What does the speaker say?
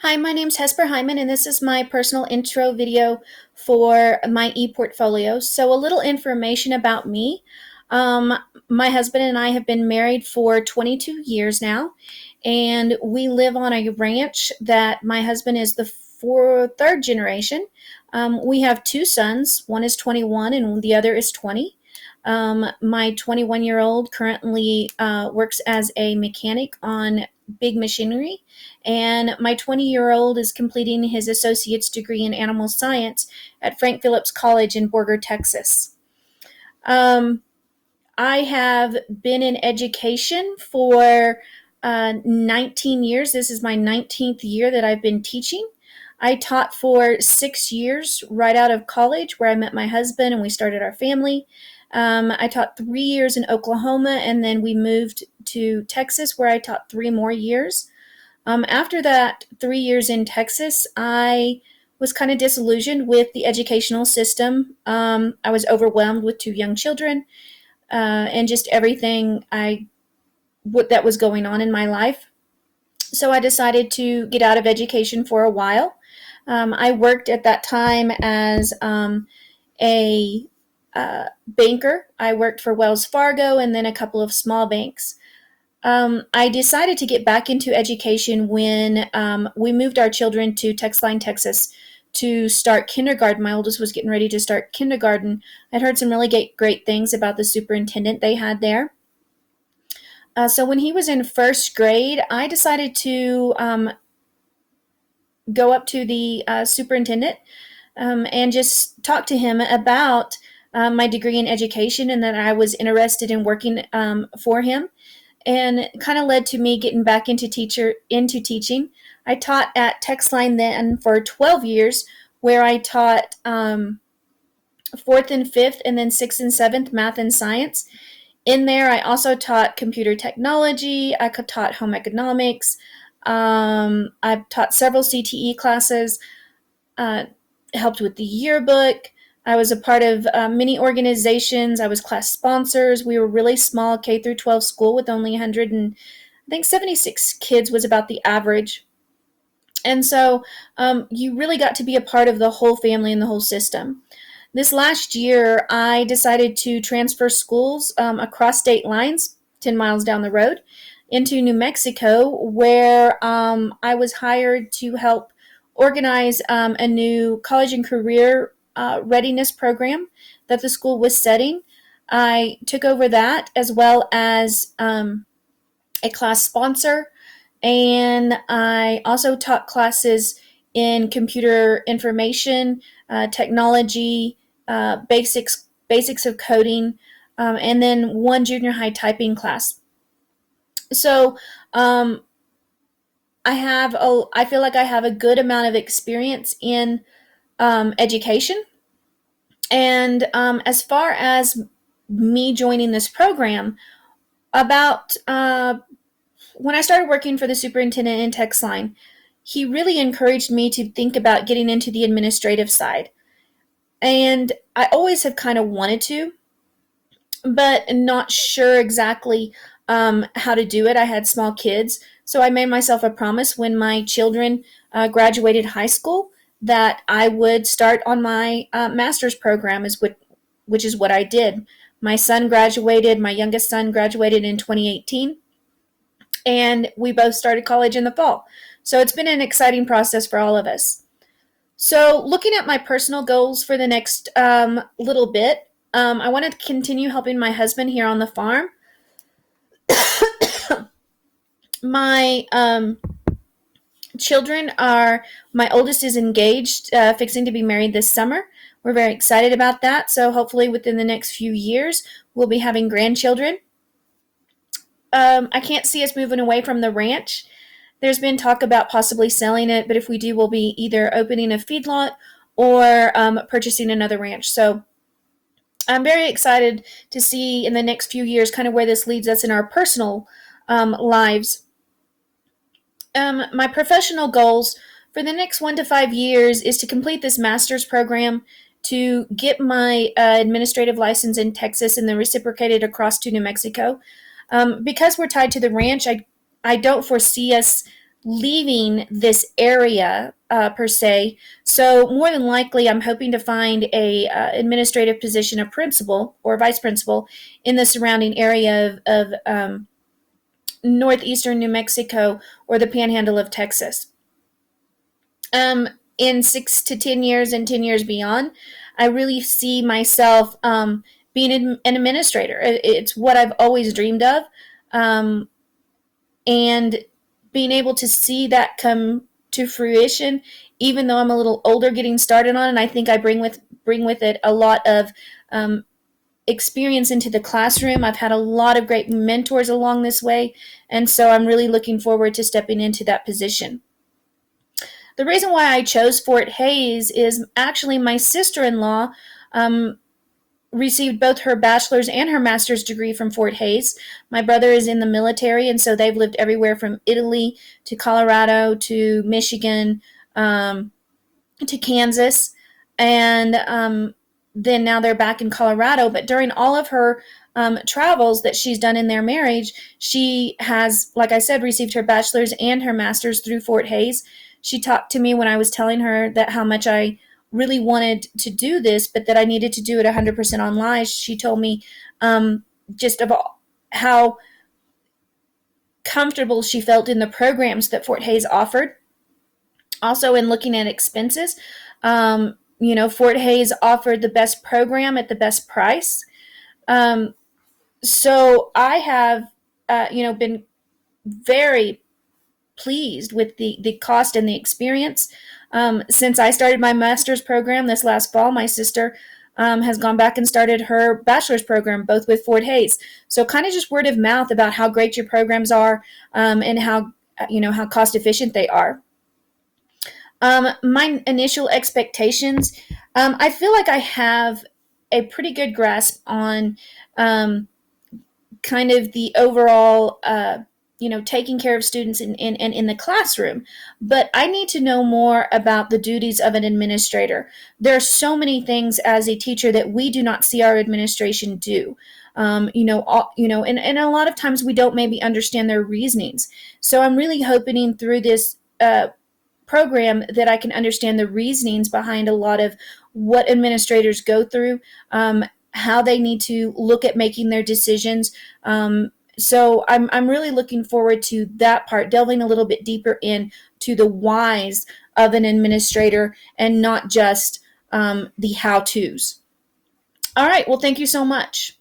Hi, my name's Hesper Hyman, and this is my personal intro video for my eportfolio. So, a little information about me. Um, my husband and I have been married for 22 years now, and we live on a ranch that my husband is the third generation. We have two sons. One is 21, and the other is 20. My 21-year-old currently works as a mechanic on big machinery, and my 20-year-old is completing his associate's degree in animal science at Frank Phillips College in Borger, Texas. Um, I have been in education for 19 years. This is my 19th year that I've been teaching. I taught for 6 years right out of college, where I met my husband and we started our family. I taught 3 years in Oklahoma, and then we moved to Texas, where I taught 3 more years. After that 3 years in Texas, I was kind of disillusioned with the educational system. I was overwhelmed with two young children and just everything that was going on in my life. So I decided to get out of education for a while. I worked at that time as a banker. I worked for Wells Fargo and then a couple of small banks. I decided to get back into education when we moved our children to Texline, Texas to start kindergarten. My oldest was getting ready to start kindergarten. I'd heard some really great things about the superintendent they had there. So when he was in first grade, I decided to go up to the superintendent and just talk to him about my degree in education and that I was interested in working for him. And kind of led to me getting back into teaching. I taught at Texline then for 12 years, where I taught fourth and fifth, and then sixth and seventh math and science. In there, I also taught computer technology. I taught home economics. I've taught several CTE classes. Helped with the yearbook. I was a part of many organizations. I was class sponsors. We were really small K through 12 school with only 100 and I think 76 kids was about the average. And so you really got to be a part of the whole family and the whole system. This last year, I decided to transfer schools across state lines, 10 miles down the road, into New Mexico, where I was hired to help organize a new college and career readiness program that the school was setting. I took over that as well as a class sponsor, and I also taught classes in computer information, technology, basics of coding, and then one junior high typing class. So I feel like I have a good amount of experience in education. And as far as me joining this program, about when I started working for the superintendent in Texline, he really encouraged me to think about getting into the administrative side. And I always have kind of wanted to, but not sure exactly how to do it. I had small kids, so I made myself a promise when my children graduated high school that I would start on my master's program, which is what I did. My youngest son graduated in 2018, and we both started college in the fall. So it's been an exciting process for all of us. So looking at my personal goals for the next little bit, I want to continue helping my husband here on the farm. My my oldest is engaged, fixing to be married this summer. We're very excited about that. So hopefully within the next few years, we'll be having grandchildren. I can't see us moving away from the ranch. There's been talk about possibly selling it, but if we do, we'll be either opening a feedlot or purchasing another ranch. So I'm very excited to see in the next few years kind of where this leads us in our personal lives. My professional goals for the next 1 to 5 years is to complete this master's program, to get my administrative license in Texas and then reciprocated across to New Mexico. Because we're tied to the ranch, I don't foresee us leaving this area per se. So more than likely, I'm hoping to find a administrative position, a principal or vice principal in the surrounding area of northeastern New Mexico or the Panhandle of Texas. Um, in 6 to 10 years and 10 years beyond, I really see myself being an administrator. It's what I've always dreamed of. Um, and being able to see that come to fruition, even though I'm a little older getting started on it, I think I bring with it a lot of um, experience into the classroom. I've had a lot of great mentors along this way, and so I'm really looking forward to stepping into that position. The reason why I chose Fort Hays is actually my sister-in-law um, received both her bachelor's and her master's degree from Fort Hays. My brother is in the military, and so they've lived everywhere from Italy to Colorado to Michigan to Kansas, and then now they're back in Colorado. But during all of her travels that she's done in their marriage, she has, like I said, received her bachelor's and her master's through Fort Hays. She talked to me when I was telling her that how much I really wanted to do this, but that I needed to do it 100% online. She told me just about how comfortable she felt in the programs that Fort Hays offered. Also, in looking at expenses, Fort Hays offered the best program at the best price. So I have, been very pleased with the cost and the experience. Since I started my master's program this last fall, my sister has gone back and started her bachelor's program, both with Fort Hays. So kind of just word of mouth about how great your programs are and how cost efficient they are. My initial expectations, I feel like I have a pretty good grasp on kind of the overall, taking care of students in the classroom. But I need to know more about the duties of an administrator. There are so many things as a teacher that we do not see our administration do. And a lot of times we don't maybe understand their reasonings. So I'm really hoping through this program that I can understand the reasonings behind a lot of what administrators go through, how they need to look at making their decisions. So I'm really looking forward to that part, delving a little bit deeper into the whys of an administrator and not just the how-tos. All right. Well, thank you so much.